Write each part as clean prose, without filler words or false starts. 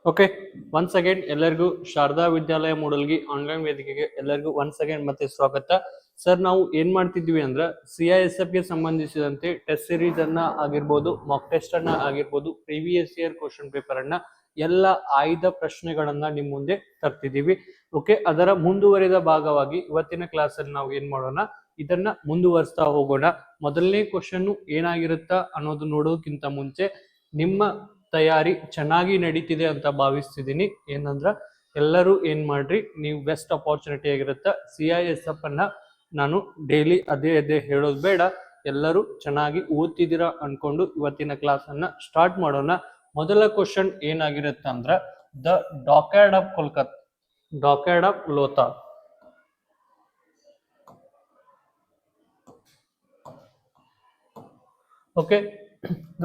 Okay, once again ಎಲ್ಲರಿಗೂ ಶಾರದಾ ವಿದ್ಯಾಲಯ Mudalgi online ವೇದಿಕೆಗೆ ಎಲ್ಲರಿಗೂ ಒನ್ಸ್ ಅಗೇನ್ ಮತ್ತೆ ಸ್ವಾಗತ. ಸರ್, ನಾವು ಏನ್ ಮಾಡ್ತಿದ್ವಿ ಅಂದ್ರೆ CISF ಗೆ ಸಂಬಂಧಿಸಿದಂತೆ ಟೆಸ್ಟ್ ಸೀರೀಸ್ ಅನ್ನ ಆಗಿರ್ಬೋದು, ಮಾಕ್ ಟೆಸ್ಟ್ ಅನ್ನ ಆಗಿರ್ಬೋದು, ಪ್ರೀವಿಯಸ್ ಇಯರ್ ಕ್ವಶನ್ ಪೇಪರ್ ಅನ್ನ ಎಲ್ಲ ಆಯ್ದ ಪ್ರಶ್ನೆಗಳನ್ನ ನಿಮ್ ಮುಂದೆ ತರ್ತಿದೀವಿ. ಓಕೆ, ಅದರ ಮುಂದುವರಿದ ಭಾಗವಾಗಿ ಇವತ್ತಿನ ಕ್ಲಾಸ್ ಅಲ್ಲಿ ನಾವು ಏನ್ ಮಾಡೋಣ, ಇದನ್ನ ಮುಂದುವರಿಸ್ತಾ ಹೋಗೋಣ. ಮೊದಲನೇ ಕ್ವಶನ್ ಏನಾಗಿರುತ್ತಾ ಅನ್ನೋದು ನೋಡೋಕ್ಕಿಂತ ಮುಂಚೆ ನಿಮ್ಮ ತಯಾರಿ ಚೆನ್ನಾಗಿ ನಡೀತಿದೆ ಅಂತ ಭಾವಿಸ್ತಿದ್ದೀನಿ. ಏನಂದ್ರ ಎಲ್ಲರೂ ಏನ್ ಮಾಡ್ರಿ, ನೀವು ಬೆಸ್ಟ್ ಅಪಾರ್ಚುನಿಟಿ ಆಗಿರುತ್ತ. CISF ಅನ್ನ ನಾನು ಡೈಲಿ ಅದೇ ಹೇಳೋದು ಬೇಡ, ಎಲ್ಲರೂ ಚೆನ್ನಾಗಿ ಓದ್ತಿದ್ದೀರಾ ಅನ್ಕೊಂಡು ಇವತ್ತಿನ ಕ್ಲಾಸ್ ಅನ್ನ ಸ್ಟಾರ್ಟ್ ಮಾಡೋಣ. ಮೊದಲ ಕ್ವಶನ್ ಏನಾಗಿರುತ್ತೆ ಅಂದ್ರ the dockyard of Kolkata, dockyard of Lothal. Okay,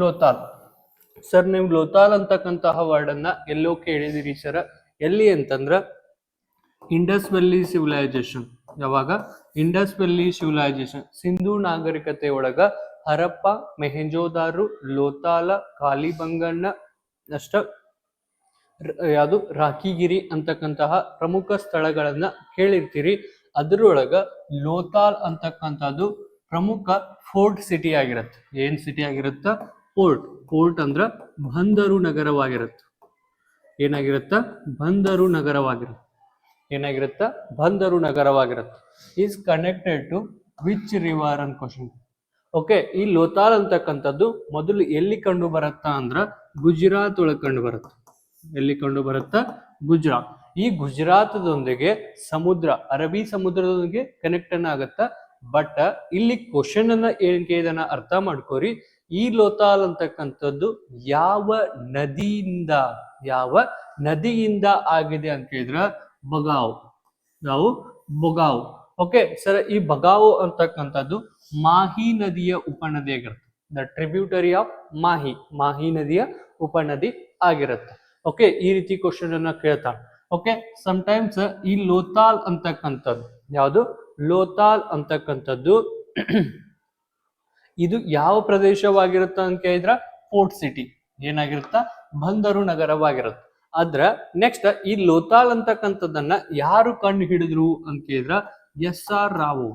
Lothal. Sir, ನೀವು ಲೋಥಾಲ್ ಅಂತಕ್ಕಂತಹ ವರ್ಡ್ ಅನ್ನ ಎಲ್ಲೋ ಕೇಳಿದಿರಿ ಸರ್. ಎಲ್ಲಿ ಅಂತಂದ್ರ ಇಂಡಸ್ ವ್ಯಾಲಿ ಸಿವಿಲೈಸೇಷನ್. ಯಾವಾಗ? ಇಂಡಸ್ ವ್ಯಾಲಿ ಸಿವಿಲೈಸೇಷನ್, ಸಿಂಧೂ ನಾಗರಿಕತೆ ಒಳಗ ಹರಪ್ಪ, ಮೆಹೆಂಜೋದಾರು, ಲೋಥಾಲ, ಕಾಲಿಬಂಗನ್ನ ಅಷ್ಟ ಯಾವುದು ರಾಕಿಗಿರಿ ಅಂತಕ್ಕಂತಹ ಪ್ರಮುಖ ಸ್ಥಳಗಳನ್ನ ಕೇಳಿರ್ತೀರಿ. ಅದರೊಳಗ ಲೋಥಾಲ್ ಅಂತಕ್ಕಂಥದ್ದು ಪ್ರಮುಖ ಫೋರ್ಟ್ ಸಿಟಿ ಆಗಿರುತ್ತೆ. ಏನ್ ಸಿಟಿ ಆಗಿರುತ್ತ? ಪೋರ್ಟ್ ಅಂದ್ರ ಬಂದರು ನಗರವಾಗಿರುತ್ತೆ. ಏನಾಗಿರುತ್ತ? ಬಂದರು ನಗರವಾಗಿರುತ್ತೆ. ಏನಾಗಿರುತ್ತ? ಬಂದರು ನಗರವಾಗಿರುತ್ತೆ. Is connected to which river on question. Okay, ಈ ಲೋಥಾಲ್ ಅಂತಕ್ಕಂಥದ್ದು ಮೊದಲು ಎಲ್ಲಿ ಕಂಡು ಬರುತ್ತಾ ಅಂದ್ರ ಗುಜರಾತ್ ಒಳಗೆ ಕಂಡು ಬರುತ್ತೆ. ಎಲ್ಲಿ ಕಂಡು ಬರುತ್ತಾ? ಗುಜರಾತ್. ಈ ಗುಜರಾತದೊಂದಿಗೆ ಸಮುದ್ರ, ಅರಬ್ಬಿ ಸಮುದ್ರದೊಂದಿಗೆ ಕನೆಕ್ಟ್ ಅನ್ನ ಆಗತ್ತ. ಬಟ್ ಇಲ್ಲಿ ಕ್ವಶನ್ ಅನ್ನ ಏನ್ ಕೇಳಿದನ ಅರ್ಥ ಮಾಡ್ಕೋರಿ. ಈ ಲೋಥಾಲ್ ಅಂತಕ್ಕಂಥದ್ದು ಯಾವ ನದಿಯಿಂದ ಆಗಿದೆ ಅಂತ ಕೇಳಿದ್ರ ಬಗಾವ್. ನಾವು ಬೊಗಾವ್. ಓಕೆ ಸರ್, ಈ ಬಗಾವ್ ಅಂತಕ್ಕಂಥದ್ದು ಮಾಹಿ ನದಿಯ ಉಪನದಿ ಆಗಿರುತ್ತೆ. ದ ಟ್ರಿಬ್ಯೂಟರಿ ಆಫ್ ಮಾಹಿ ನದಿಯ ಉಪನದಿ ಆಗಿರುತ್ತೆ. ಓಕೆ, ಈ ರೀತಿ ಕ್ವಶನ್ ಅನ್ನ ಕೇಳ್ತಾನೆ. ಓಕೆ, ಸಮಟೈಮ್ಸ್ ಈ ಲೋಥಾಲ್ ಅಂತಕ್ಕಂಥದ್ದು ಯಾವುದು? ಲೋಥಾಲ್ ಅಂತಕ್ಕಂಥದ್ದು ಇದು ಯಾವ ಪ್ರದೇಶವಾಗಿರುತ್ತ ಅಂತ ಕೇಳಿದ್ರ ಪೋರ್ಟ್ ಸಿಟಿ. ಏನಾಗಿರುತ್ತ? ಬಂದರು ನಗರವಾಗಿರುತ್ತೆ. ಆದ್ರ ನೆಕ್ಸ್ಟ್ ಈ ಲೋಥಾಲ್ ಅಂತಕ್ಕಂಥದ್ದನ್ನ ಯಾರು ಕಂಡು ಹಿಡಿದ್ರು ಅಂತ ಕೇಳಿದ್ರ SR ರಾವ್.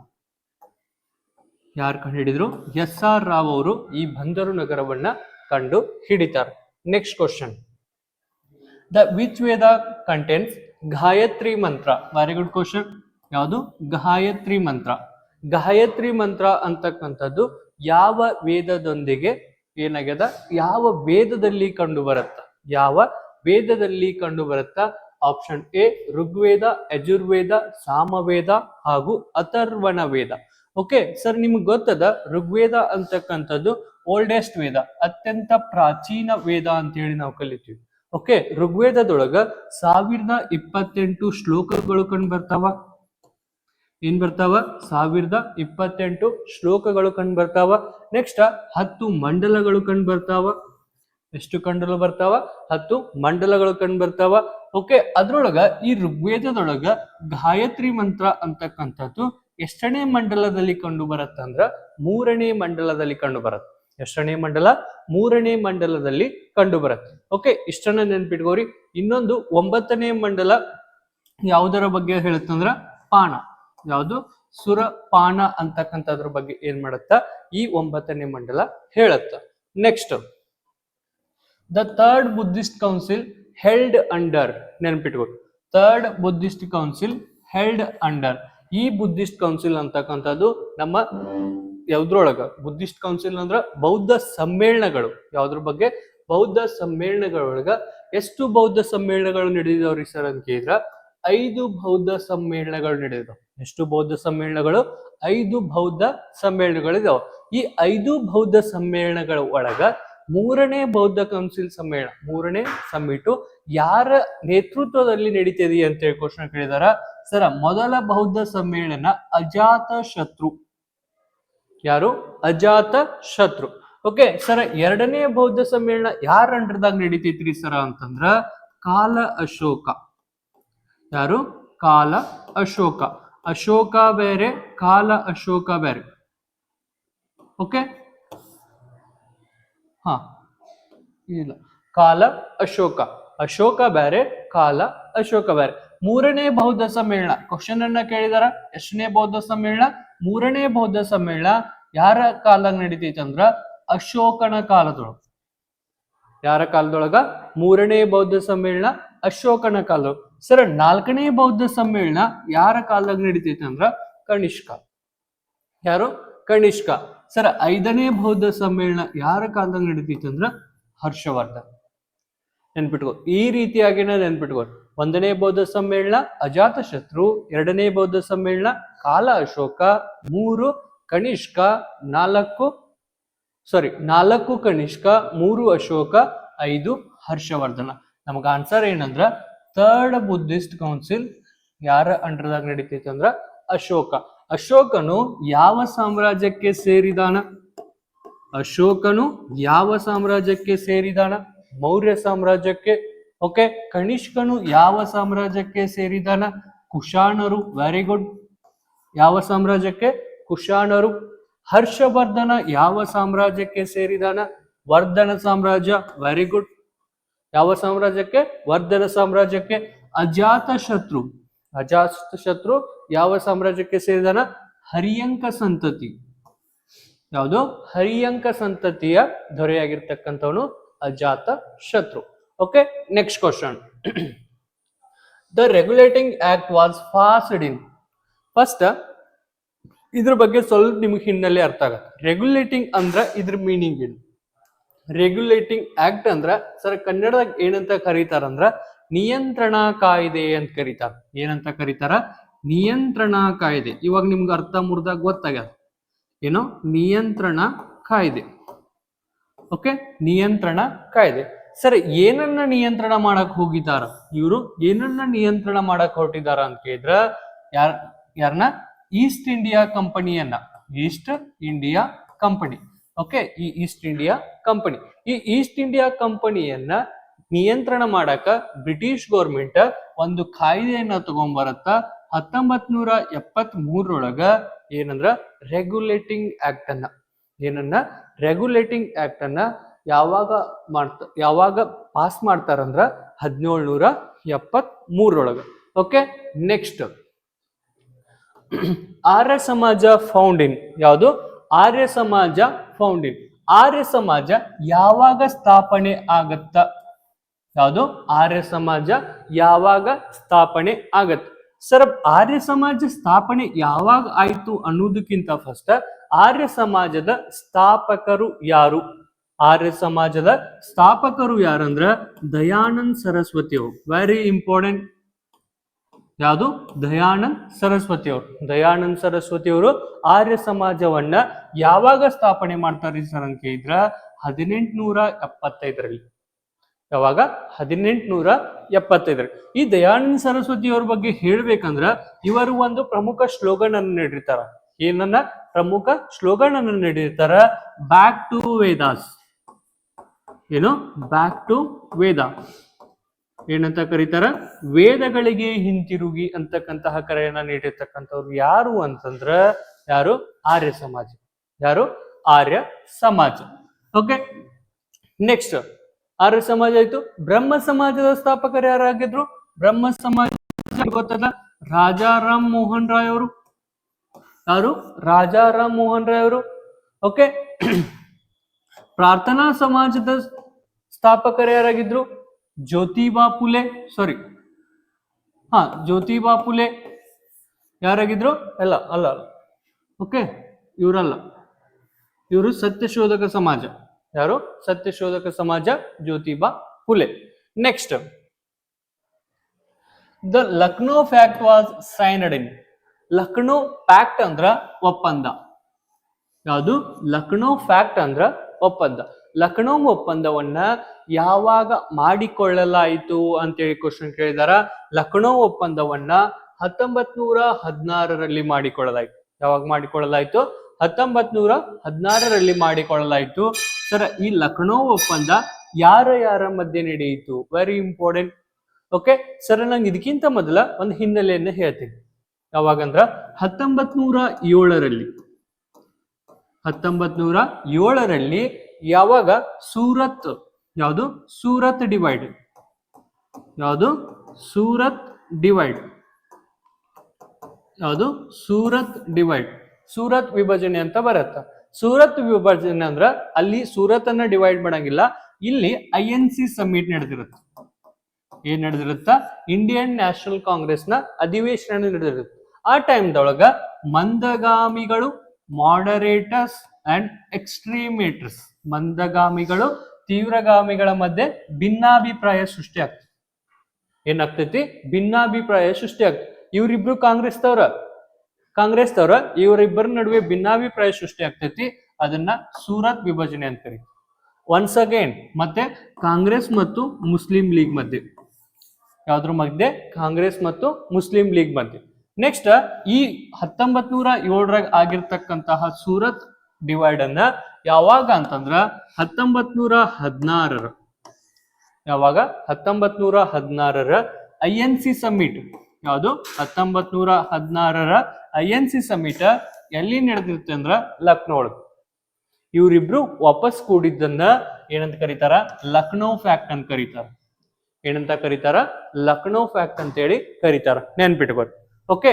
ಯಾರು ಕಂಡು ಹಿಡಿದ್ರು? SR ರಾವ್ ಅವರು ಈ ಬಂದರು ನಗರವನ್ನ ಕಂಡು ಹಿಡಿತಾರೆ. Next question, the which Veda contents Gayatri Mantra. Very good question. ಯಾವುದು? ಗಾಯತ್ರಿ ಮಂತ್ರ. ಗಾಯತ್ರಿ ಮಂತ್ರ ಅಂತಕ್ಕಂಥದ್ದು ಯಾವ ವೇದದೊಂದಿಗೆ ಏನಾಗ್ಯದ? ಯಾವ ವೇದದಲ್ಲಿ ಕಂಡು ಬರುತ್ತ? ಯಾವ ವೇದದಲ್ಲಿ ಕಂಡು ಬರುತ್ತ? ಆಪ್ಷನ್ ಎ ಋಗ್ವೇದ, ಯಜುರ್ವೇದ, ಸಾಮವೇದ ಹಾಗೂ ಅಥರ್ವಣ ವೇದ. ಓಕೆ ಸರ್, ನಿಮ್ಗೆ ಗೊತ್ತದ ಋಗ್ವೇದ ಅಂತಕ್ಕಂಥದ್ದು ಓಲ್ಡೆಸ್ಟ್ ವೇದ, ಅತ್ಯಂತ ಪ್ರಾಚೀನ ವೇದ ಅಂತ ಹೇಳಿ ನಾವು ಕಲಿತೀವಿ. ಓಕೆ, ಋಗ್ವೇದದೊಳಗ 1028 ಶ್ಲೋಕಗಳು ಕಂಡು ಬರ್ತಾವ. ಏನ್ ಬರ್ತಾವ? 1028 ಶ್ಲೋಕಗಳು ಕಂಡು ಬರ್ತಾವ. ನೆಕ್ಸ್ಟ್ 10 ಮಂಡಲಗಳು ಕಂಡು ಬರ್ತಾವ. ಎಷ್ಟು ಕಂಡಲು ಬರ್ತಾವ? 10 ಮಂಡಲಗಳು ಕಂಡು ಬರ್ತಾವ. ಓಕೆ, ಅದ್ರೊಳಗ ಈ ಋಗ್ವೇದದೊಳಗ ಗಾಯತ್ರಿ ಮಂತ್ರ ಅಂತಕ್ಕಂಥದ್ದು ಎಷ್ಟನೇ ಮಂಡಲದಲ್ಲಿ ಕಂಡು ಬರುತ್ತಂದ್ರ 3ನೇ ಮಂಡಲದಲ್ಲಿ ಕಂಡು ಬರುತ್ತೆ. ಎಷ್ಟನೇ ಮಂಡಲ? 3ನೇ ಮಂಡಲದಲ್ಲಿ ಕಂಡು ಬರುತ್ತೆ. ಓಕೆ, ಇಷ್ಟನ್ನ ನೆನ್ಪಿಟ್ಕೋರಿ. ಇನ್ನೊಂದು 9ನೇ ಮಂಡಲ ಯಾವುದರ ಬಗ್ಗೆ ಹೇಳುತ್ತಂದ್ರ ಪಾಣ. ಯಾವುದು? ಸುರಪಾನ ಅಂತಕ್ಕಂಥದ್ರ ಬಗ್ಗೆ ಏನ್ ಮಾಡುತ್ತ? ಈ 9ನೇ ಮಂಡಲ ಹೇಳುತ್ತ. Next, the third Buddhist council held under. ನೆನ್ಪಿಟ್ಕೊಳ್ಳಿ, third Buddhist council held under. ಈ ಬುದ್ಧಿಸ್ಟ್ ಕೌನ್ಸಿಲ್ ಅಂತಕ್ಕಂಥದ್ದು ನಮ್ಮ ಯಾವ್ದ್ರೊಳಗ? ಬುದ್ಧಿಸ್ಟ್ ಕೌನ್ಸಿಲ್ ಅಂದ್ರ ಬೌದ್ಧ ಸಮ್ಮೇಳನಗಳು. ಯಾವ್ದ್ರ ಬಗ್ಗೆ? ಬೌದ್ಧ ಸಮ್ಮೇಳನಗಳೊಳಗ ಎಷ್ಟು ಬೌದ್ಧ ಸಮ್ಮೇಳನಗಳು ನಡೆದಿದವ್ರಿ ಸರ್ ಅಂತ ಕೇಳಿದ್ರ 5 ಬೌದ್ಧ ಸಮ್ಮೇಳನಗಳು ನಡೆದಿದಾವ. ಎಷ್ಟು ಬೌದ್ಧ ಸಮ್ಮೇಳನಗಳು? 5 ಬೌದ್ಧ ಸಮ್ಮೇಳನಗಳಿದಾವ. ಈ 5 ಬೌದ್ಧ ಸಮ್ಮೇಳನಗಳ ಒಳಗ 3ನೇ ಬೌದ್ಧ ಕೌನ್ಸಿಲ್ ಸಮ್ಮೇಳನ, 3ನೇ ಸಮ್ಮಿಟು ಯಾರ ನೇತೃತ್ವದಲ್ಲಿ ನಡೀತಿದೆ ಅಂತ ಹೇಳಿ ಕ್ವಶನ್ ಕೇಳಿದಾರ. ಸರ, ಮೊದಲ ಬೌದ್ಧ ಸಮ್ಮೇಳನ ಅಜಾತ ಶತ್ರು. ಯಾರು? ಅಜಾತ ಶತ್ರು. ಓಕೆ ಸರ, 2ನೇ ಬೌದ್ಧ ಸಮ್ಮೇಳನ ಯಾರ ಅಂಡರ್ದಾಗ ನಡೀತೈತ್ರಿ ಸರ ಅಂತಂದ್ರ ಕಾಲ ಅಶೋಕ. ಯಾರು? ಕಾಲ ಅಶೋಕ. ಅಶೋಕ ಬೇರೆ, ಕಾಲ ಅಶೋಕ ಬೇರೆ. ಓಕೆ, ಇಲ್ಲ, ಕಾಲ ಅಶೋಕ. ಅಶೋಕ ಬೇರೆ, ಕಾಲ ಅಶೋಕ ಬೇರೆ. ಮೂರನೇ ಬೌದ್ಧ ಸಮ್ಮೇಳನ ಕ್ವಶನ್ ಅನ್ನ ಕೇಳಿದಾರ. ಎಷ್ಟನೇ ಬೌದ್ಧ ಸಮ್ಮೇಳನ? ಮೂರನೇ ಬೌದ್ಧ ಸಮ್ಮೇಳನ ಯಾರ ಕಾಲದಾಗ ನಡೀತೈತೆ ಅಂದ್ರ ಅಶೋಕನ ಕಾಲದೊಳಗ. ಯಾರ ಕಾಲದೊಳಗ? ಮೂರನೇ ಬೌದ್ಧ ಸಮ್ಮೇಳನ ಅಶೋಕನ ಕಾಲದೊಳಗ. ಸರ್, ನಾಲ್ಕನೇ ಬೌದ್ಧ ಸಮ್ಮೇಳನ ಯಾರ ಕಾಲದಾಗ ನಡೀತೈತೆ ಅಂದ್ರ ಕನಿಷ್ಕ. ಯಾರು? ಕನಿಷ್ಕ. ಸರ್, ಐದನೇ ಬೌದ್ಧ ಸಮ್ಮೇಳನ ಯಾರ ಕಾಲದಾಗ ನಡೀತೈತೆ ಅಂದ್ರ ಹರ್ಷವರ್ಧನ್. ನೆನ್ಪಿಟ್ಕೋ, ಈ ರೀತಿಯಾಗಿನ ನೆನ್ಪಿಟ್ಕೋ. ಒಂದನೇ ಬೌದ್ಧ ಸಮ್ಮೇಳನ ಅಜಾತ ಶತ್ರು, ಎರಡನೇ ಬೌದ್ಧ ಸಮ್ಮೇಳನ ಕಾಲ ಅಶೋಕ, ಮೂರು ಕನಿಷ್ಕ, ನಾಲ್ಕು ಕನಿಷ್ಕ, ಮೂರು ಅಶೋಕ, ಐದು ಹರ್ಷವರ್ಧನ. ನಮಗ ಆನ್ಸರ್ ಏನಂದ್ರ ಥರ್ಡ್ ಬುದ್ಧಿಸ್ಟ್ ಕೌನ್ಸಿಲ್ ಯಾರ ಅಂಡರ್ದಾಗ ನಡೀತೈತೆ ಅಂದ್ರ ಅಶೋಕ. ಅಶೋಕನು ಯಾವ ಸಾಮ್ರಾಜ್ಯಕ್ಕೆ ಸೇರಿದಾನ? ಅಶೋಕನು ಯಾವ ಸಾಮ್ರಾಜ್ಯಕ್ಕೆ ಸೇರಿದಾನ? ಮೌರ್ಯ ಸಾಮ್ರಾಜ್ಯಕ್ಕೆ. ಓಕೆ. ಕನಿಷ್ಕನು ಯಾವ ಸಾಮ್ರಾಜ್ಯಕ್ಕೆ ಸೇರಿದಾನ? ಕುಶಾಣರು. Very good. ಯಾವ ಸಾಮ್ರಾಜ್ಯಕ್ಕೆ? ಕುಶಾಣರು. ಹರ್ಷವರ್ಧನ ಯಾವ ಸಾಮ್ರಾಜ್ಯಕ್ಕೆ ಸೇರಿದಾನ? ವರ್ಧನ ಸಾಮ್ರಾಜ್ಯ. Very good. ಯಾವ ಸಾಮ್ರಾಜ್ಯಕ್ಕೆ? ವರ್ಧನ ಸಾಮ್ರಾಜ್ಯಕ್ಕೆ. ಅಜಾತ ಶತ್ರು ಯಾವ ಸಾಮ್ರಾಜ್ಯಕ್ಕೆ ಸೇರಿದಾನ? ಹರಿಯಂಕ ಸಂತತಿ. ಯಾವುದು? ಹರಿಯಂಕ ಸಂತತಿಯ ದೊರೆಯಾಗಿರ್ತಕ್ಕಂಥವನು ಅಜಾತ ಶತ್ರು. Okay. Next question. The regulating act was passed in. First ಇದ್ರ ಬಗ್ಗೆ ಸ್ವಲ್ಪ ನಿಮ್ಗೆ ಹಿನ್ನೆಲೆ ಅರ್ಥ ಆಗತ್ತೆ. ರೆಗ್ಯುಲೇಟಿಂಗ್ ಅಂದ್ರ ಇದ್ರ ಮೀನಿಂಗ್ ಏನು? ರೆಗ್ಯುಲೇಟಿಂಗ್ ಆಕ್ಟ್ ಅಂದ್ರ ಸರ್ ಕನ್ನಡದಾಗ ಏನಂತ ಕರೀತಾರಂದ್ರ ನಿಯಂತ್ರಣಾ ಕಾಯ್ದೆ ಅಂತ ಕರೀತಾರ. ಏನಂತ ಕರೀತಾರ? ನಿಯಂತ್ರಣಾ ಕಾಯ್ದೆ. ಇವಾಗ ನಿಮ್ಗೆ ಅರ್ಥ ಮುರ್ದಾಗ ಗೊತ್ತಾಗ್ಯದ. ಏನು? ನಿಯಂತ್ರಣ ಕಾಯ್ದೆ. ಓಕೆ. ನಿಯಂತ್ರಣ ಕಾಯ್ದೆ. ಸರ್, ಏನನ್ನ ನಿಯಂತ್ರಣ ಮಾಡಕ್ ಹೋಗಿದಾರ ಇವರು? ಏನನ್ನ ನಿಯಂತ್ರಣ ಮಾಡಕ್ ಹೊರಟಿದಾರ ಅಂತ ಕೇಳಿದ್ರ ಯಾರನ್ನ? ಈಸ್ಟ್ ಇಂಡಿಯಾ ಕಂಪನಿಯನ್ನ. East India company. ಓಕೆ. ಈ ಈಸ್ಟ್ ಇಂಡಿಯಾ ಕಂಪನಿ, ಈ ಈಸ್ಟ್ ಇಂಡಿಯಾ ಕಂಪನಿಯನ್ನ ನಿಯಂತ್ರಣ ಮಾಡಕ ಬ್ರಿಟಿಷ್ ಗೌರ್ಮೆಂಟ್ ಒಂದು ಕಾಯ್ದೆಯನ್ನ ತಗೊಂಡ್ಬರತ್ತ 1973 ಏನಂದ್ರ ರೆಗ್ಯುಲೇಟಿಂಗ್ ಆಕ್ಟ್ ಅನ್ನ. ಏನನ್ನ? ರೆಗ್ಯುಲೇಟಿಂಗ್ ಆಕ್ಟ್ ಅನ್ನ ಯಾವಾಗ ಪಾಸ್ ಮಾಡ್ತಾರಂದ್ರ 1773. ಓಕೆ. ನೆಕ್ಸ್ಟ್, ಆರ್ಯ ಸಮಾಜ ಫೌಂಡಿಂಗ್. ಯಾವುದು? ಆರ್ಯ ಸಮಾಜ ಫೌಂಡಿಂಗ್. ಆರ್ಯ ಸಮಾಜ ಯಾವಾಗ ಸ್ಥಾಪನೆ ಆಗತ್ತ? ಯಾವುದು? ಆರ್ಯ ಸಮಾಜ ಯಾವಾಗ ಸ್ಥಾಪನೆ ಆಗತ್ತ? ಸರ್, ಆರ್ಯ ಸಮಾಜ ಸ್ಥಾಪನೆ ಯಾವಾಗ ಆಯ್ತು ಅನ್ನೋದಕ್ಕಿಂತ ಫಸ್ಟ್ ಆರ್ಯ ಸಮಾಜದ ಸ್ಥಾಪಕರು ಯಾರು? ಆರ್ಯ ಸಮಾಜದ ಸ್ಥಾಪಕರು ಯಾರಂದ್ರ ದಯಾನಂದ್ ಸರಸ್ವತಿ ಅವರು. Very important. ಯಾವುದು? ದಯಾನಂದ್ ಸರಸ್ವತಿ ಅವರು. ದಯಾನಂದ್ ಸರಸ್ವತಿ ಅವರು ಆರ್ಯ ಸಮಾಜವನ್ನ ಯಾವಾಗ ಸ್ಥಾಪನೆ ಮಾಡ್ತಾರೆ ಸರ್ ಅಂತ ಕೇಳಿದ್ರ 1875. ಯಾವಾಗ? 1875. ಈ ದಯಾನಂದ್ ಸರಸ್ವತಿ ಅವ್ರ ಬಗ್ಗೆ ಹೇಳ್ಬೇಕಂದ್ರ ಇವರು ಒಂದು ಪ್ರಮುಖ ಸ್ಲೋಗನ್ ಅನ್ನು ನೀಡಿರ್ತಾರ. ಏನನ್ನ? ಪ್ರಮುಖ ಸ್ಲೋಗನ್ ಅನ್ನು ನೀಡಿರ್ತಾರ. Back to Vedas. ಏನು? Back to Veda. ಏನಂತ ಕರೀತಾರ? ವೇದಗಳಿಗೆ ಹಿಂತಿರುಗಿ ಅಂತಕ್ಕಂತಹ ಕರೆಯನ್ನ ನೀಡಿರ್ತಕ್ಕಂಥವ್ರು ಯಾರು ಅಂತಂದ್ರ ಯಾರು? ಆರ್ಯ ಸಮಾಜ. ಯಾರು? ಆರ್ಯ ಸಮಾಜ. ಓಕೆ. ನೆಕ್ಸ್ಟ್, ಆರ್ಯ ಸಮಾಜ ಆಯ್ತು. ಬ್ರಹ್ಮ ಸಮಾಜದ ಸ್ಥಾಪಕರು ಯಾರಾಗಿದ್ರು? ಬ್ರಹ್ಮ ಸಮಾಜ ಗೊತ್ತಲ್ಲ, ರಾಜಾರಾಮ್ ಮೋಹನ್ ರಾಯ್ ಅವರು. ಯಾರು? ರಾಜಾರಾಮ್ ಮೋಹನ್ ರಾಯ್ ಅವರು. ಓಕೆ. ಪ್ರಾರ್ಥನಾ ಸಮಾಜದ ಸ್ಥಾಪಕರು ಯಾರಾಗಿದ್ರು? ಜ್ಯೋತಿಬಾ ಫುಲೆ. ಜ್ಯೋತಿಬಾ ಫುಲೆ ಯಾರಾಗಿದ್ರು? ಅಲ್ಲ. ಓಕೆ. ಇವರಲ್ಲ, ಇವರು ಸತ್ಯಶೋಧಕ ಸಮಾಜ. ಯಾರು? ಸತ್ಯಶೋಧಕ ಸಮಾಜ, Jyotiba Phule. Next, the Lucknow fact was signed in. Lucknow fact ಅಂದ್ರ ಒಪ್ಪಂದ. ಯಾವುದು? ಲಕ್ನೋ ಫ್ಯಾಕ್ಟ್ ಅಂದ್ರ ಒಪ್ಪಂದ. ಲಕ್ನೋ ಒಪ್ಪಂದವನ್ನ ಯಾವಾಗ ಮಾಡಿಕೊಳ್ಳಲಾಯಿತು ಅಂತೇಳಿ ಕ್ವಶನ್ ಕೇಳಿದಾರ. ಲಕ್ನೋ ಒಪ್ಪಂದವನ್ನ 1916 ಮಾಡಿಕೊಳ್ಳಲಾಯಿತು. ಯಾವಾಗ ಮಾಡಿಕೊಳ್ಳಲಾಯಿತು? 1916 ಮಾಡಿಕೊಳ್ಳಲಾಯಿತು. ಸರ್, ಈ ಲಕ್ನೋ ಒಪ್ಪಂದ ಯಾರ ಮಧ್ಯೆ ನಡೆಯಿತು? Very important. ಓಕೆ. ಸರ್, ನಂಗೆ ಇದಕ್ಕಿಂತ ಮೊದಲ ಒಂದು ಹಿನ್ನೆಲೆಯನ್ನ ಹೇಳ್ತೀನಿ. ಯಾವಾಗಂದ್ರ 1907 ಯಾವಾಗ ಸೂರತ್, ಯಾವುದು? ಸೂರತ್ ಡಿವೈಡ್. ಯಾವುದು ಸೂರತ್ ಡಿವೈಡ್. ಯಾವುದು ಸೂರತ್ ಡಿವೈಡ್, ಸೂರತ್ ವಿಭಜನೆ ಅಂತ ಬರುತ್ತೆ. ಸೂರತ್ ವಿಭಜನೆ ಅಂದ್ರ ಅಲ್ಲಿ ಸೂರತ್ ಅನ್ನ ಡಿವೈಡ್ ಮಾಡಂಗಿಲ್ಲ, ಇಲ್ಲಿ INC ಸಮ್ಮಿಟ್ ನಡೆದಿರುತ್ತೆ. ಏನ್ ನಡೆದಿರುತ್ತ, ಇಂಡಿಯನ್ ನ್ಯಾಷನಲ್ ಕಾಂಗ್ರೆಸ್ ನ ಅಧಿವೇಶನ ನಡೆದಿರುತ್ತೆ. ಆ ಟೈಮ್ದೊಳಗ ಮಂದಗಾಮಿಗಳು, ಮಾಡರೇಟರ್ಸ್ ಅಂಡ್ ಎಕ್ಸ್ಟ್ರೀಮೇಟರ್ಸ್, ಮಂದಗಾಮಿಗಳು ತೀವ್ರಗಾಮಿಗಳ ಮಧ್ಯೆ ಭಿನ್ನಾಭಿಪ್ರಾಯ ಸೃಷ್ಟಿ ಆಗ್ತದೆ. ಏನಾಗ್ತೈತಿ, ಭಿನ್ನಾಭಿಪ್ರಾಯ ಸೃಷ್ಟಿ ಆಗ್ತದೆ. ಇವರಿಬ್ರು ಕಾಂಗ್ರೆಸ್ ಇವರಿಬ್ಬರ ನಡುವೆ ಭಿನ್ನಾಭಿಪ್ರಾಯ ಸೃಷ್ಟಿ ಆಗ್ತೈತಿ. ಅದನ್ನ ಸೂರತ್ ವಿಭಜನೆ ಅಂತ ಕರೀತೀವಿ. ಒನ್ಸ್ ಅಗೇನ್ ಮತ್ತೆ ಕಾಂಗ್ರೆಸ್ ಮತ್ತು ಮುಸ್ಲಿಂ ಲೀಗ್ ಮಧ್ಯೆ, ಯಾವ್ದ್ರ ಮಧ್ಯೆ, ಕಾಂಗ್ರೆಸ್ ಮತ್ತು ಮುಸ್ಲಿಂ ಲೀಗ್ ಮಧ್ಯೆ. ನೆಕ್ಸ್ಟ್ ಈ 1907 ಆಗಿರ್ತಕ್ಕಂತಹ ಸೂರತ್ ಡಿವೈಡ್ ಅನ್ನ ಯಾವಾಗ ಅಂತಂದ್ರ 1916 ಯಾವಾಗ 1916 INC ಸಮ್ಮಿಟ್, ಯಾವುದು 1916 INC ಸಮ್ಮಿಟ್ ಎಲ್ಲಿ ನಡೆದಿರುತ್ತೆ ಅಂದ್ರ ಲಕ್ನೋ ಒಳಗೆ. ಇವರಿಬ್ರು ವಾಪಸ್ ಕೂಡಿದ್ದನ್ನ ಏನಂತ ಕರೀತಾರ, ಲಕ್ನೋ ಫ್ಯಾಕ್ಟ್ ಅಂತ ಕರೀತಾರ. ಏನಂತ ಕರೀತಾರ, ಲಕ್ನೋ ಫ್ಯಾಕ್ಟ್ ಅಂತೇಳಿ ಕರೀತಾರ. ನೆನ್ಪಿಟ್ಕೋರಿ. ಓಕೆ,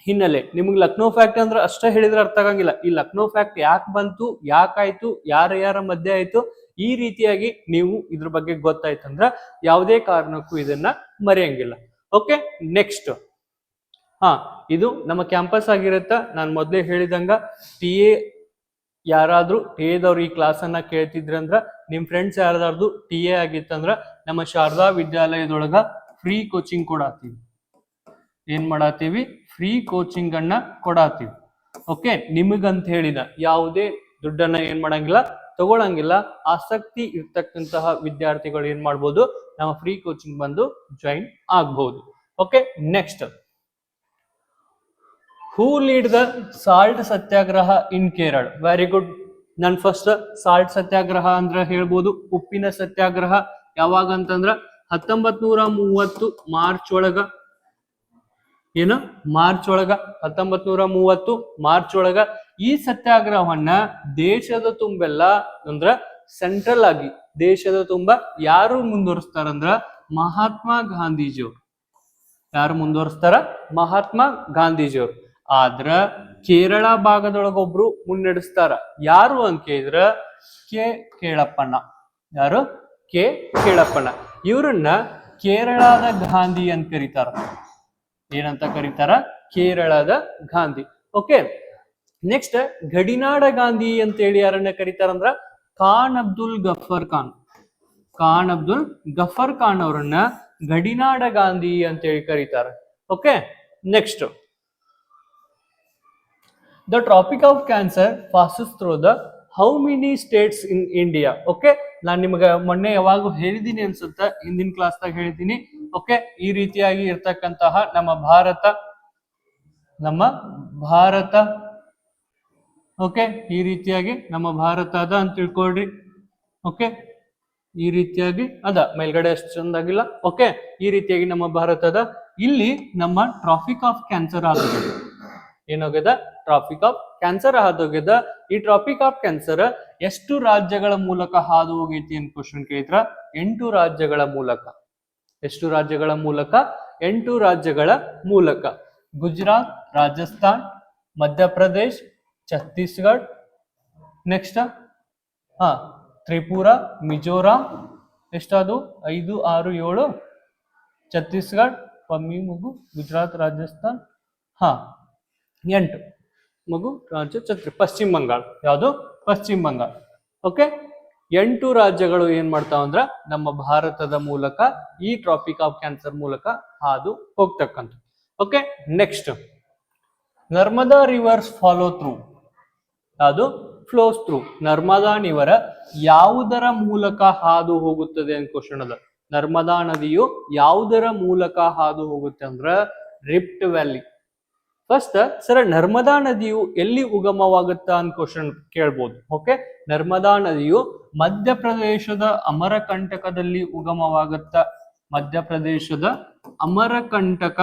ಹಿನ್ನೆಲೆ ನಿಮ್ಗೆ ಲಕ್ನೋ ಫ್ಯಾಕ್ಟ್ ಅಂದ್ರೆ ಅಷ್ಟೇ ಹೇಳಿದ್ರೆ ಅರ್ಥ ಆಗಂಗಿಲ್ಲ. ಈ ಲಕ್ನೋ ಫ್ಯಾಕ್ಟ್ ಯಾಕೆ ಬಂತು, ಯಾಕಾಯ್ತು, ಯಾರ ಮಧ್ಯೆ ಆಯ್ತು, ಈ ರೀತಿಯಾಗಿ ನೀವು ಇದ್ರ ಬಗ್ಗೆ ಗೊತ್ತಾಯ್ತಂದ್ರ ಯಾವುದೇ ಕಾರಣಕ್ಕೂ ಇದನ್ನ ಮರೆಯಂಗಿಲ್ಲ. ಓಕೆ, ನೆಕ್ಸ್ಟ್ ಇದು ನಮ್ಮ ಕ್ಯಾಂಪಸ್ ಆಗಿರುತ್ತ. ನಾನು ಮೊದಲೇ ಹೇಳಿದಂಗ TA ಯಾರಾದ್ರೂ ಟಿಎದವ್ರು ಈ ಕ್ಲಾಸ್ ಅನ್ನ ಕೇಳ್ತಿದ್ರಂದ್ರ, ನಿಮ್ ಫ್ರೆಂಡ್ಸ್ ಯಾರಾದ್ರೂ TA ಆಗಿತ್ತಂದ್ರ ನಮ್ಮ ಶಾರದಾ ವಿದ್ಯಾಲಯದೊಳಗ ಫ್ರೀ ಕೋಚಿಂಗ್ ಕೊಡಾತೀವಿ. ಏನ್ ಮಾಡಾತೀವಿ, ಫ್ರೀ ಕೋಚಿಂಗ್ ಅನ್ನ ಕೊಡಾತೀವಿ. ಓಕೆ, ನಿಮಗಂತ ಹೇಳಿದ ಯಾವುದೇ ದುಡ್ಡನ್ನ ಏನ್ ಮಾಡಂಗಿಲ್ಲ, ತಗೊಳಂಗಿಲ್ಲ. ಆಸಕ್ತಿ ಇರ್ತಕ್ಕಂತಹ ವಿದ್ಯಾರ್ಥಿಗಳು ಏನ್ ಮಾಡ್ಬೋದು, ನಮ್ಮ ಫ್ರೀ ಕೋಚಿಂಗ್ ಬಂದು ಜಾಯಿನ್ ಆಗ್ಬಹುದು. Okay, next who lead the salt satyagraha in Kerala? Very good. ನನ್ ಫಸ್ಟ್ ಸಾಲ್ಟ್ ಸತ್ಯಾಗ್ರಹ ಅಂದ್ರ ಹೇಳ್ಬೋದು ಉಪ್ಪಿನ ಸತ್ಯಾಗ್ರಹ. ಯಾವಾಗ ಅಂತಂದ್ರ 1930 ಮಾರ್ಚ್ ಒಳಗ. ಏನು, ಮಾರ್ಚ್ ಒಳಗ, 1930 ಮಾರ್ಚ್ ಒಳಗ ಈ ಸತ್ಯಾಗ್ರಹವನ್ನ ದೇಶದ ತುಂಬೆಲ್ಲ ಅಂದ್ರ ಸೆಂಟ್ರಲ್ ಆಗಿ ದೇಶದ ತುಂಬ ಯಾರು ಮುಂದುವರಿಸ್ತಾರಂದ್ರ ಮಹಾತ್ಮ ಗಾಂಧೀಜಿಯವ್ರು. ಯಾರು ಮುಂದುವರಿಸ್ತಾರ, ಮಹಾತ್ಮ ಗಾಂಧೀಜಿಯವ್ರು. ಆದ್ರ ಕೇರಳ ಭಾಗದೊಳಗೊಬ್ರು ಮುನ್ನಡೆಸ್ತಾರ. ಯಾರು ಅಂತ ಕೇಳಿದ್ರ ಕೆ ಕೇಳಪ್ಪಣ್ಣ. ಯಾರು, ಕೆ ಕೇಳಪ್ಪಣ್ಣ. ಇವ್ರನ್ನ ಕೇರಳದ ಗಾಂಧಿ ಅಂತ ಕರೀತಾರ. ಏನಂತ ಕರೀತಾರ, ಕೇರಳದ ಗಾಂಧಿ. ಓಕೆ, ನೆಕ್ಸ್ಟ್ ಗಡಿನಾಡ ಗಾಂಧಿ ಅಂತೇಳಿ ಯಾರನ್ನ ಕರೀತಾರಂದ್ರ ಖಾನ್ ಅಬ್ದುಲ್ ಗಫರ್ ಖಾನ್. ಖಾನ್ ಅಬ್ದುಲ್ ಗಫರ್ ಖಾನ್ ಅವರನ್ನ ಗಡಿನಾಡ ಗಾಂಧಿ ಅಂತೇಳಿ ಕರೀತಾರೆ. Okay, next the tropic of cancer passes through the how many states in India? Okay, ನಾನು ನಿಮ್ಗೆ ಮೊನ್ನೆ ಯಾವಾಗ ಹೇಳಿದ್ದೀನಿ ಅನ್ಸುತ್ತ, ಹಿಂದಿನ ಕ್ಲಾಸ್ದಾಗ ಹೇಳಿದ್ದೀನಿ. ಓಕೆ, ಈ ರೀತಿಯಾಗಿ ಇರ್ತಕ್ಕಂತಹ ನಮ್ಮ ಭಾರತ ಓಕೆ, ಈ ರೀತಿಯಾಗಿ ನಮ್ಮ ಭಾರತ ಅದ ಅಂತ ತಿಳ್ಕೊಳ್ರಿ. ಓಕೆ, ಈ ರೀತಿಯಾಗಿ ಅದ, ಮೇಲ್ಗಡೆ ಅಷ್ಟು ಚಂದಾಗಿಲ್ಲ. ಓಕೆ, ಈ ರೀತಿಯಾಗಿ ನಮ್ಮ ಭಾರತದ ಇಲ್ಲಿ ನಮ್ಮ ಟ್ರಾಫಿಕ್ ಆಫ್ ಕ್ಯಾನ್ಸರ್ ಆಗೋಗ್ಯದ. ಏನಾಗ್ಯದ, ಟ್ರಾಫಿಕ್ ಆಫ್ ಕ್ಯಾನ್ಸರ್ ಹಾದೋಗ್ಯದ. ಈ ಟ್ರಾಫಿಕ್ ಆಫ್ ಕ್ಯಾನ್ಸರ್ ಎಷ್ಟು ರಾಜ್ಯಗಳ ಮೂಲಕ ಹಾದು ಹೋಗೈತಿ ಅಂತ ಕ್ವಶನ್ ಕೇಳಿದ್ರ 8 ರಾಜ್ಯಗಳ ಮೂಲಕ. ಎಷ್ಟು ರಾಜ್ಯಗಳ ಮೂಲಕ? 8 ರಾಜ್ಯಗಳ ಮೂಲಕ. ಗುಜರಾತ್, ರಾಜಸ್ಥಾನ್, ಮಧ್ಯಪ್ರದೇಶ್, ಛತ್ತೀಸ್ಗಢ, ನೆಕ್ಸ್ಟ್ ತ್ರಿಪುರಾ, ಮಿಜೋರಾಂ, ಎಷ್ಟದು 5, 6, 7, ಛತ್ತೀಸ್ಗಢ, ಪಮ್ಮಿ ಮಗು, ಗುಜರಾತ್, ರಾಜಸ್ಥಾನ್, 8 ಮಗು, ರಾಜ್ಯ ಪಶ್ಚಿಮ ಬಂಗಾಳ. ಯಾವುದು? ಪಶ್ಚಿಮ ಬಂಗಾಳ. ಓಕೆ, 8 ರಾಜ್ಯಗಳು ಏನ್ ಮಾಡ್ತಾವ ಅಂದ್ರ ನಮ್ಮ ಭಾರತದ ಮೂಲಕ ಈ ಟ್ರಾಪಿಕ್ ಆಫ್ ಕ್ಯಾನ್ಸರ್ ಮೂಲಕ ಹಾದು ಹೋಗ್ತಕ್ಕಂಥ. Okay, next Narmada rivers follow through. ಅದು ಫ್ಲೋಸ್ ಥ್ರೂ. ನರ್ಮದಾ ನಿವರ ಯಾವುದರ ಮೂಲಕ ಹಾದು ಹೋಗುತ್ತದೆ ಅಂತ ಕ್ವಶನ್ ಅದ. ನರ್ಮದಾ ನದಿಯು ಯಾವುದರ ಮೂಲಕ ಹಾದು ಹೋಗುತ್ತೆ ಅಂದ್ರ rift valley. First sir, Narmada ನದಿಯು ಎಲ್ಲಿ ಉಗಮವಾಗುತ್ತಾ ಅಂತ ಕ್ವಶನ್ ಕೇಳ್ಬೋದು. ಓಕೆ, ನರ್ಮದಾ ನದಿಯು ಮಧ್ಯಪ್ರದೇಶದ ಅಮರಕಂಟಕದಲ್ಲಿ ಉಗಮವಾಗುತ್ತ. ಮಧ್ಯಪ್ರದೇಶದ ಅಮರಕಂಟಕ,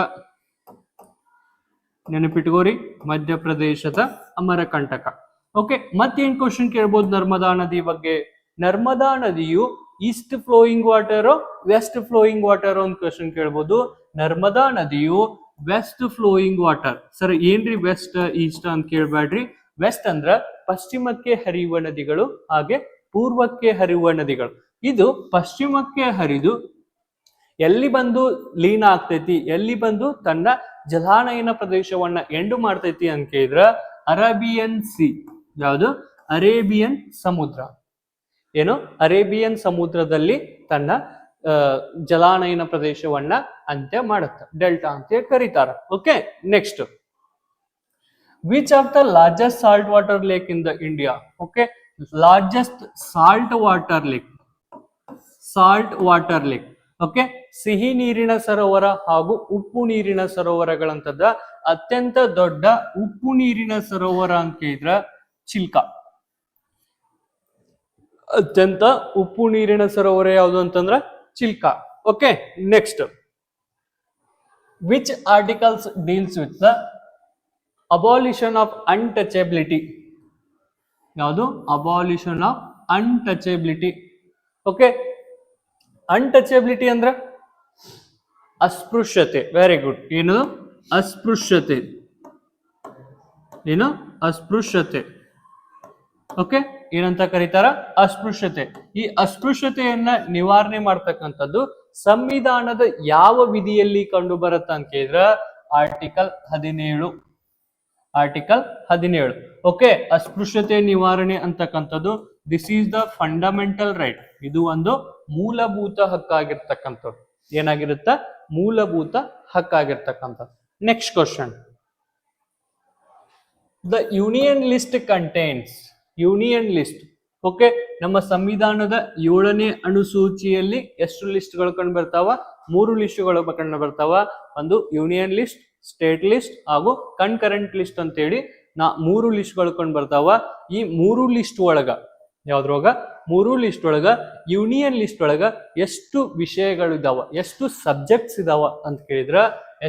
ನೆನಪಿಟ್ಕೋರಿ, ಮಧ್ಯಪ್ರದೇಶದ ಅಮರಕಂಟಕ. ಓಕೆ, ಮತ್ತೇನ್ ಕ್ವಶನ್ ಕೇಳ್ಬೋದು ನರ್ಮದಾ ನದಿ ಬಗ್ಗೆ? ನರ್ಮದಾ ನದಿಯು east flowing water, west flowing water ಒಂದು ಕ್ವಶನ್ ಕೇಳ್ಬೋದು. ನರ್ಮದಾ ನದಿಯು ವೆಸ್ಟ್ ಫ್ಲೋಯಿಂಗ್ ವಾಟರ್. ಸರ್ ಏನ್ರಿ ವೆಸ್ಟ್ ಈಸ್ಟ್ ಅಂತ ಕೇಳ್ಬೇಡ್ರಿ. ವೆಸ್ಟ್ ಅಂದ್ರ ಪಶ್ಚಿಮಕ್ಕೆ ಹರಿಯುವ ನದಿಗಳು, ಹಾಗೆ ಪೂರ್ವಕ್ಕೆ ಹರಿಯುವ ನದಿಗಳು. ಇದು ಪಶ್ಚಿಮಕ್ಕೆ ಹರಿದು ಎಲ್ಲಿ ಬಂದು ಲೀನ ಆಗ್ತೈತಿ, ಎಲ್ಲಿ ಬಂದು ತನ್ನ ಜಲಾನಯನ ಪ್ರದೇಶವನ್ನ ಎಂಡು ಮಾಡ್ತೈತಿ ಅಂತ ಕೇಳಿದ್ರ ಅರೇಬಿಯನ್ ಸಿ. ಯಾವುದು? ಅರೇಬಿಯನ್ ಸಮುದ್ರ. ಏನು? ಅರೇಬಿಯನ್ ಸಮುದ್ರದಲ್ಲಿ ತನ್ನ ಜಲಾನಯನ ಪ್ರದೇಶವನ್ನ ಅಂತ್ಯ ಮಾಡುತ್ತೆ. ಡೆಲ್ಟಾ ಅಂತ ಕರೀತಾರ. Okay, next, which of the largest salt water lake in the India? Okay, largest salt water lake, salt water lake. Okay, ಸಿಹಿ ನೀರಿನ ಸರೋವರ ಹಾಗೂ ಉಪ್ಪು ನೀರಿನ ಸರೋವರಗಳಂತದ ಅತ್ಯಂತ ದೊಡ್ಡ ಉಪ್ಪು ನೀರಿನ ಸರೋವರ ಅಂತ ಕೇಳಿದ್ರ ಚಿಲ್ಕಾ. ಅತ್ಯಂತ ಉಪ್ಪು ನೀರಿನ ಸರೋವರ ಯಾವುದು ಅಂತಂದ್ರ Chilka. Okay, next, which articles deals with the abolition of untouchability? ಯಾವುದು? Abolition of untouchability. Okay, untouchability ಅಂದ್ರ ಅಸ್ಪೃಶ್ಯತೆ. Very good. ಏನು? ಅಸ್ಪೃಶ್ಯತೆ. ಏನು? ಅಸ್ಪೃಶ್ಯತೆ. ಓಕೆ, ಏನಂತ ಕರೀತಾರ? ಅಸ್ಪೃಶ್ಯತೆ. ಈ ಅಸ್ಪೃಶ್ಯತೆಯನ್ನ ನಿವಾರಣೆ ಮಾಡ್ತಕ್ಕಂಥದ್ದು ಸಂವಿಧಾನದ ಯಾವ ವಿಧಿಯಲ್ಲಿ ಕಂಡು ಬರುತ್ತ ಅಂತ ಕೇಳಿದ್ರ ಆರ್ಟಿಕಲ್ 17. ಆರ್ಟಿಕಲ್ 17. ಓಕೆ, ಅಸ್ಪೃಶ್ಯತೆ ನಿವಾರಣೆ ಅಂತಕ್ಕಂಥದ್ದು this is the fundamental right. ಇದು ಒಂದು ಮೂಲಭೂತ ಹಕ್ಕಾಗಿರ್ತಕ್ಕಂಥದ್ದು. ಏನಾಗಿರುತ್ತ? ಮೂಲಭೂತ ಹಕ್ಕಾಗಿರ್ತಕ್ಕಂಥದ್ದು. Next question, the union list contains. Union list. Okay, ನಮ್ಮ ಸಂವಿಧಾನದ 7ನೇ ಅನುಸೂಚಿಯಲ್ಲಿ ಎಷ್ಟು ಲಿಸ್ಟ್ಗಳು ಕಂಡು ಬರ್ತಾವ? 3 ಲಿಸ್ಟ್ಗಳು ಕಂಡು ಬರ್ತಾವ. ಒಂದು ಯೂನಿಯನ್ ಲಿಸ್ಟ್, ಸ್ಟೇಟ್ ಲಿಸ್ಟ್ ಹಾಗೂ ಕನ್ಕರೆಂಟ್ ಲಿಸ್ಟ್ ಅಂತೇಳಿ 3 ಲಿಸ್ಟ್ಗಳು ಕಂಡು ಬರ್ತಾವ. ಈ 3 ಲಿಸ್ಟ್ ಒಳಗ ಯಾವ್ದ್ರೊಳಗ? 3 ಲಿಸ್ಟ್ ಒಳಗ ಯೂನಿಯನ್ ಲಿಸ್ಟ್ ಒಳಗ ಎಷ್ಟು ವಿಷಯಗಳು ಇದಾವ, ಎಷ್ಟು ಸಬ್ಜೆಕ್ಟ್ಸ್ ಇದಾವ ಅಂತ ಕೇಳಿದ್ರ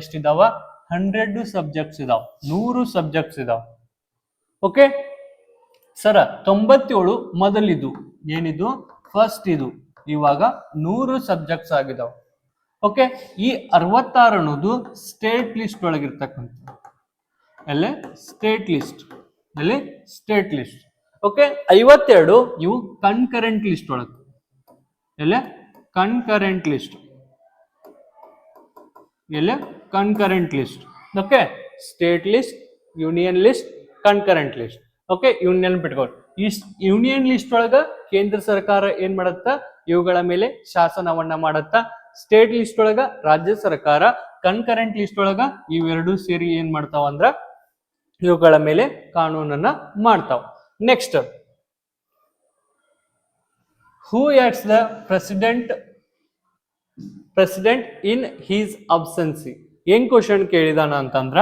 ಎಷ್ಟಿದಾವ? 100 ಸಬ್ಜೆಕ್ಟ್ಸ್ ಇದಾವ. 100 ಸಬ್ಜೆಕ್ಟ್ಸ್ ಇದಾವ. Okay sir, 97 ಮೊದಲಿದು. ಏನಿದು? ಫಸ್ಟ್ ಇದು. ಇವಾಗ 100 ಸಬ್ಜೆಕ್ಟ್ಸ್ ಆಗಿದಾವ. ಓಕೆ, ಈ 66 ಅನ್ನೋದು ಸ್ಟೇಟ್ ಲಿಸ್ಟ್ ಒಳಗಿರ್ತಕ್ಕಂಥ. ಎಲ್ಲಿ? State list. ಎಲ್ಲಿ? State list. ಓಕೆ, 52 ಇವು ಕನ್ಕರೆಂಟ್ ಲಿಸ್ಟ್ ಒಳಗೆ. ಎಲ್ಲ? Concurrent list. ಎಲ್ಲ? Concurrent list. Okay, state list, union list, concurrent list. Okay, union ಬಿಟ್ಕೊಂಡು ಈ ಯೂನಿಯನ್ ಲಿಸ್ಟ್ ಒಳಗ ಕೇಂದ್ರ ಸರ್ಕಾರ ಏನ್ ಮಾಡತ್ತ? ಇವುಗಳ ಮೇಲೆ ಶಾಸನವನ್ನ ಮಾಡತ್ತ. ಸ್ಟೇಟ್ ಲಿಸ್ಟ್ ಒಳಗ ರಾಜ್ಯ ಸರ್ಕಾರ, ಕನ್ಕರೆಂಟ್ ಲಿಸ್ಟ್ ಒಳಗ ಇವೆರಡು ಸೇರಿ ಏನ್ ಮಾಡ್ತಾವ ಅಂದ್ರ ಇವುಗಳ ಮೇಲೆ ಕಾನೂನನ್ನ ಮಾಡ್ತಾವ. Next, who acts the president in his absence? ಏನ್ ಕ್ವಶನ್ ಕೇಳಿದಾನ ಅಂತಂದ್ರ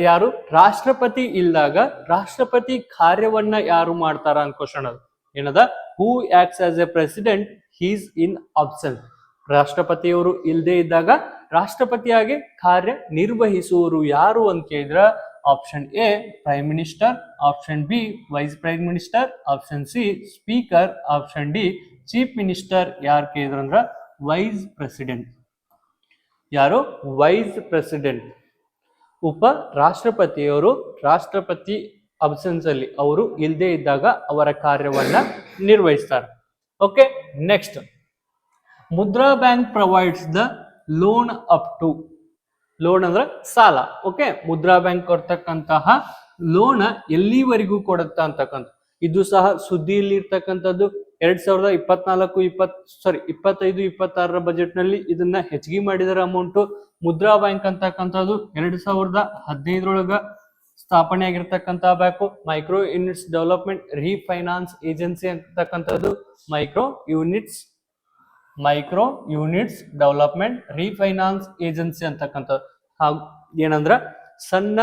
ಯಾರು ರಾಷ್ಟ್ರಪತಿ ಇಲ್ದಾಗ ರಾಷ್ಟ್ರಪತಿ ಕಾರ್ಯವನ್ನ ಯಾರು ಮಾಡ್ತಾರ ಅಂತ ಕ್ವಶನ್. ಅದು ಏನದ? Who acts as a president his in absence? ರಾಷ್ಟ್ರಪತಿಯವರು ಇಲ್ಲದೆ ಇದ್ದಾಗ ರಾಷ್ಟ್ರಪತಿಯಾಗಿ ಕಾರ್ಯ ನಿರ್ವಹಿಸುವವರು ಯಾರು ಅಂತ ಕೇಳಿದ್ರ option A prime minister, option B vice prime minister, option C speaker, option D chief minister. ಯಾರು ಕೇಳಿದ್ರಂದ್ರ ವೈಸ್ ಪ್ರೆಸಿಡೆಂಟ್. ಯಾರು? Vice president. ಉಪ ರಾಷ್ಟ್ರಪತಿಯವರು ರಾಷ್ಟ್ರಪತಿ ಅಬ್ಸೆನ್ಸ್ ಅಲ್ಲಿ, ಅವರು ಇಲ್ಲದೆ ಇದ್ದಾಗ ಅವರ ಕಾರ್ಯವನ್ನ ನಿರ್ವಹಿಸ್ತಾರೆ. Okay, next, Mudra bank provides the loan up to. Loan ಅಂದ್ರೆ ಸಾಲ. ಓಕೆ, ಮುದ್ರಾ ಬ್ಯಾಂಕ್ ಕೊಡ್ತಕ್ಕಂತಹ ಲೋನ್ ಎಲ್ಲಿವರೆಗೂ ಕೊಡುತ್ತಾ ಅಂತಕ್ಕಂಥ ಇದು ಸಹ ಸುದ್ದಿಯಲ್ಲಿ ಇರ್ತಕ್ಕಂಥದ್ದು. 2024-25-26 ಬಜೆಟ್ ನಲ್ಲಿ ಇದನ್ನ ಹೆಚ್ಚಿಗೆ ಮಾಡಿದರ ಅಮೌಂಟ್. ಮುದ್ರಾ ಬ್ಯಾಂಕ್ ಅಂತಕ್ಕಂಥದ್ದು 2015 ಸ್ಥಾಪನೆ ಆಗಿರ್ತಕ್ಕಂಥ bank. Micro units development refinance agency ಅಂತಕ್ಕಂಥದ್ದು micro units development refinance agency ಅಂತಕ್ಕಂಥದ್ದು. ಹಾಗೂ ಏನಂದ್ರ ಸಣ್ಣ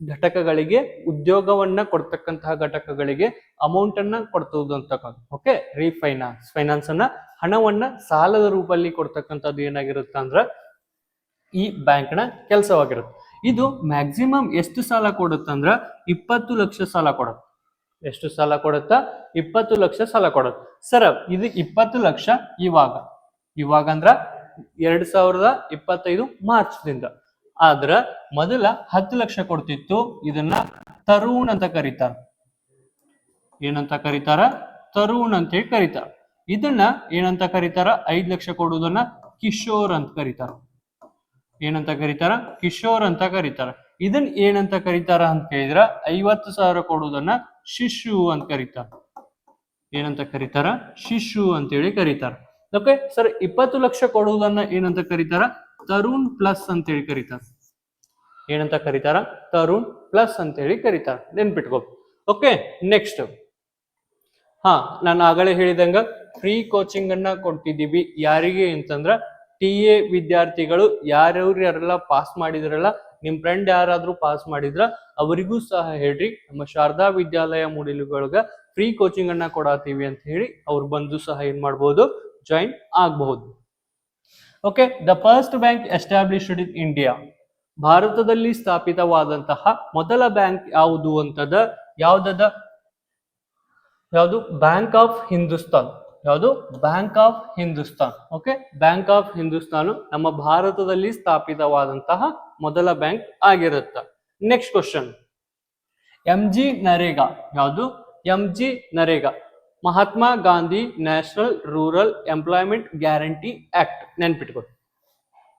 ಘಟಕಗಳಿಗೆ, ಉದ್ಯೋಗವನ್ನ ಕೊಡ್ತಕ್ಕಂತಹ ಘಟಕಗಳಿಗೆ ಅಮೌಂಟ್ ಅನ್ನ ಕೊಡ್ತದ್ದು ಅಂತಕ್ಕಂಥ. ಓಕೆ, ಫೈನಾನ್ಸ್ ಅನ್ನ, ಹಣವನ್ನ ಸಾಲದ ರೂಪದಲ್ಲಿ ಕೊಡ್ತಕ್ಕಂಥದ್ದು ಏನಾಗಿರುತ್ತೆ ಅಂದ್ರ ಈ ಬ್ಯಾಂಕ್ ನ ಕೆಲಸವಾಗಿರುತ್ತೆ. ಇದು ಮ್ಯಾಕ್ಸಿಮಮ್ ಎಷ್ಟು ಸಾಲ ಕೊಡುತ್ತಂದ್ರ 20 ಲಕ್ಷ ಸಾಲ ಕೊಡುತ್ತೆ. ಎಷ್ಟು ಸಾಲ ಕೊಡುತ್ತಾ? 20 ಲಕ್ಷ ಸಾಲ ಕೊಡುತ್ತೆ. ಸರ್, ಇದು 20 ಲಕ್ಷ ಇವಾಗ ಇವಾಗ ಅಂದ್ರ 2025 ಮಾರ್ಚ್ದಿಂದ. ಆದ್ರ ಮೊದಲ 10 ಲಕ್ಷ ಕೊಡ್ತಿತ್ತು, ಇದನ್ನ ತರುಣ್ ಅಂತ ಕರೀತಾರ. ಏನಂತ ಕರೀತಾರ? ತರುಣ್ ಅಂತ ಹೇಳಿ ಕರೀತಾರ. ಇದನ್ನ ಏನಂತ ಕರೀತಾರ? 5 ಲಕ್ಷ ಕೊಡುವುದನ್ನ ಕಿಶೋರ್ ಅಂತ ಕರೀತಾರ. ಏನಂತ ಕರೀತಾರ? ಕಿಶೋರ್ ಅಂತ ಕರೀತಾರ. ಇದನ್ ಏನಂತ ಕರೀತಾರ ಅಂತ ಕೇಳಿದ್ರ 50,000 ಕೊಡುವುದನ್ನ ಶಿಶು ಅಂತ ಕರೀತಾರ. ಏನಂತ ಕರೀತಾರ? ಶಿಶು ಅಂತೇಳಿ ಕರೀತಾರ. ಓಕೆ ಸರ್, 20 ಲಕ್ಷ ಕೊಡುವುದನ್ನ ಏನಂತ ಕರೀತಾರ? ತರುಣ್ ಪ್ಲಸ್ ಅಂತೇಳಿ ಕರೀತಾರ. ಏನಂತ ಕರೀತಾರ? ತರುಣ್ ಪ್ಲಸ್ ಅಂತೇಳಿ ಕರೀತಾರ. ನೆನ್ಪಿಟ್ಕೋ. Okay, next. ನಾನು ಆಗಲೇ ಹೇಳಿದಂಗ ಫ್ರೀ ಕೋಚಿಂಗ್ ಅನ್ನ ಕೊಡ್ತಿದ್ದೀವಿ. ಯಾರಿಗೆ ಅಂತಂದ್ರ TA ವಿದ್ಯಾರ್ಥಿಗಳು ಯಾರ್ಯಾರೆಲ್ಲ ಪಾಸ್ ಮಾಡಿದ್ರಲ್ಲ, ನಿಮ್ ಫ್ರೆಂಡ್ ಯಾರಾದ್ರೂ ಪಾಸ್ ಮಾಡಿದ್ರ ಅವರಿಗೂ ಸಹ ಹೇಳ್ರಿ, ನಮ್ಮ ಶಾರದಾ ವಿದ್ಯಾಲಯ ಮೂಡಿಲುಗಳಗ ಫ್ರೀ ಕೋಚಿಂಗ್ ಅನ್ನ ಕೊಡಾತೀವಿ ಅಂತ ಹೇಳಿ ಅವ್ರು ಬಂದು ಸಹ ಏನ್ ಮಾಡ್ಬೋದು? ಜಾಯಿನ್ ಆಗಬಹುದು. Okay, the first bank established in India. ಭಾರತದಲ್ಲಿ ಸ್ಥಾಪಿತವಾದಂತಹ ಮೊದಲ ಬ್ಯಾಂಕ್ ಯಾವುದು ಅಂತದ? ಯಾವ್ದದ? ಯಾವುದು? Bank of Hindustan. ಯಾವುದು? Bank of Hindustan. Okay, bank of Hindustan ನಮ್ಮ ಭಾರತದಲ್ಲಿ ಸ್ಥಾಪಿತವಾದಂತಹ ಮೊದಲ ಬ್ಯಾಂಕ್ ಆಗಿರುತ್ತ. Next question, MG NREGA. ಯಾವುದು? MG NREGA, Mahatma Gandhi national rural employment guarantee act. ನೆನ್ಪಿಟ್ಕೊ.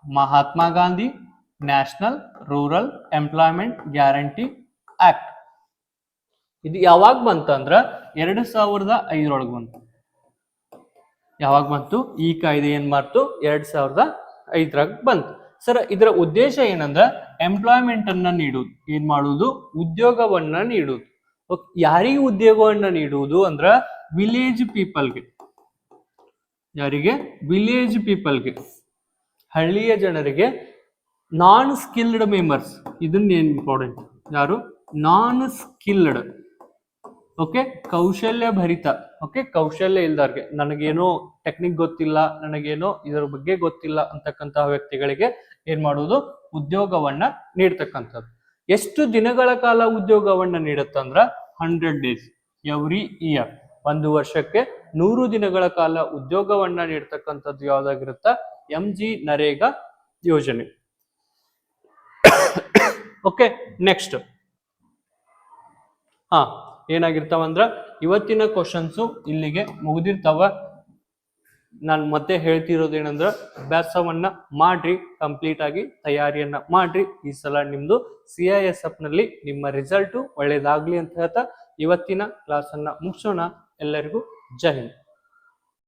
Mahatma Gandhi national rural employment guarantee act. ಇದು ಯಾವಾಗ ಬಂತಂದ್ರ 2005 ಬಂತು. ಯಾವಾಗ ಬಂತು? ಈ ಕಾಯ್ದೆ ಏನ್ ಮಾಡ್ತು? 2005 ಬಂತು. ಸರ್, ಇದರ ಉದ್ದೇಶ ಏನಂದ್ರ ಎಂಪ್ಲಾಯ್ಮೆಂಟ್ ಅನ್ನ ನೀಡುವುದು. ಏನ್ ಮಾಡುವುದು? ಉದ್ಯೋಗವನ್ನ ನೀಡುವುದು. ಯಾರಿಗೆ ಉದ್ಯೋಗವನ್ನ ನೀಡುವುದು ಅಂದ್ರ ವಿಲೇಜ್ ಪೀಪಲ್ಗೆ. ಯಾರಿಗೆ? ವಿಲೇಜ್ ಪೀಪಲ್ಗೆ, ಹಳ್ಳಿಯ ಜನರಿಗೆ. ನಾನ್ ಸ್ಕಿಲ್ಡ್ ಮೆಂಬರ್ಸ್, ಇದನ್ನ ಏನ್ ಇಂಪಾರ್ಟೆಂಟ್. ಯಾರು? ನಾನ್ ಸ್ಕಿಲ್ಡ್. ಓಕೆ, ಕೌಶಲ್ಯ ಭರಿತ. ಓಕೆ, ಕೌಶಲ್ಯ ಇಲ್ದವ್ರಿಗೆ, ನನಗೇನೋ ಟೆಕ್ನಿಕ್ ಗೊತ್ತಿಲ್ಲ, ನನಗೇನೋ ಇದರ ಬಗ್ಗೆ ಗೊತ್ತಿಲ್ಲ ಅಂತಕ್ಕಂತಹ ವ್ಯಕ್ತಿಗಳಿಗೆ ಏನ್ ಮಾಡುವುದು? ಉದ್ಯೋಗವನ್ನ ನೀಡ್ತಕ್ಕಂಥದ್ದು. ಎಷ್ಟು ದಿನಗಳ ಕಾಲ ಉದ್ಯೋಗವನ್ನ ನೀಡುತ್ತಂದ್ರ 100 ಡೇಸ್ ಎವ್ರಿ ಇಯರ್. ಒಂದು ವರ್ಷಕ್ಕೆ 100 ದಿನಗಳ ಕಾಲ ಉದ್ಯೋಗವನ್ನ ನೀಡ್ತಕ್ಕಂಥದ್ದು ಯಾವ್ದಾಗಿರುತ್ತ? MG ನರೇಗಾ ಯೋಜನೆ. Okay, next. ಏನಾಗಿರ್ತಾವಂದ್ರ ಇವತ್ತಿನ ಕ್ವಶನ್ಸು ಇಲ್ಲಿಗೆ ಮುಗಿದಿರ್ತಾವ. ನಾನು ಮತ್ತೆ ಹೇಳ್ತಿರೋದೇನಂದ್ರ ಅಭ್ಯಾಸವನ್ನ ಮಾಡ್ರಿ, ಕಂಪ್ಲೀಟ್ ಆಗಿ ತಯಾರಿಯನ್ನ ಮಾಡ್ರಿ. ಈ ಸಲ ನಿಮ್ದು CISF ನಲ್ಲಿ ನಿಮ್ಮ ರಿಸಲ್ಟು ಒಳ್ಳೇದಾಗ್ಲಿ ಅಂತ ಹೇಳ್ತಾ ಇವತ್ತಿನ ಕ್ಲಾಸನ್ನ ಮುಗಿಸೋಣ. ಎಲ್ಲರಿಗೂ ಜೈ ಹಿಂದ್.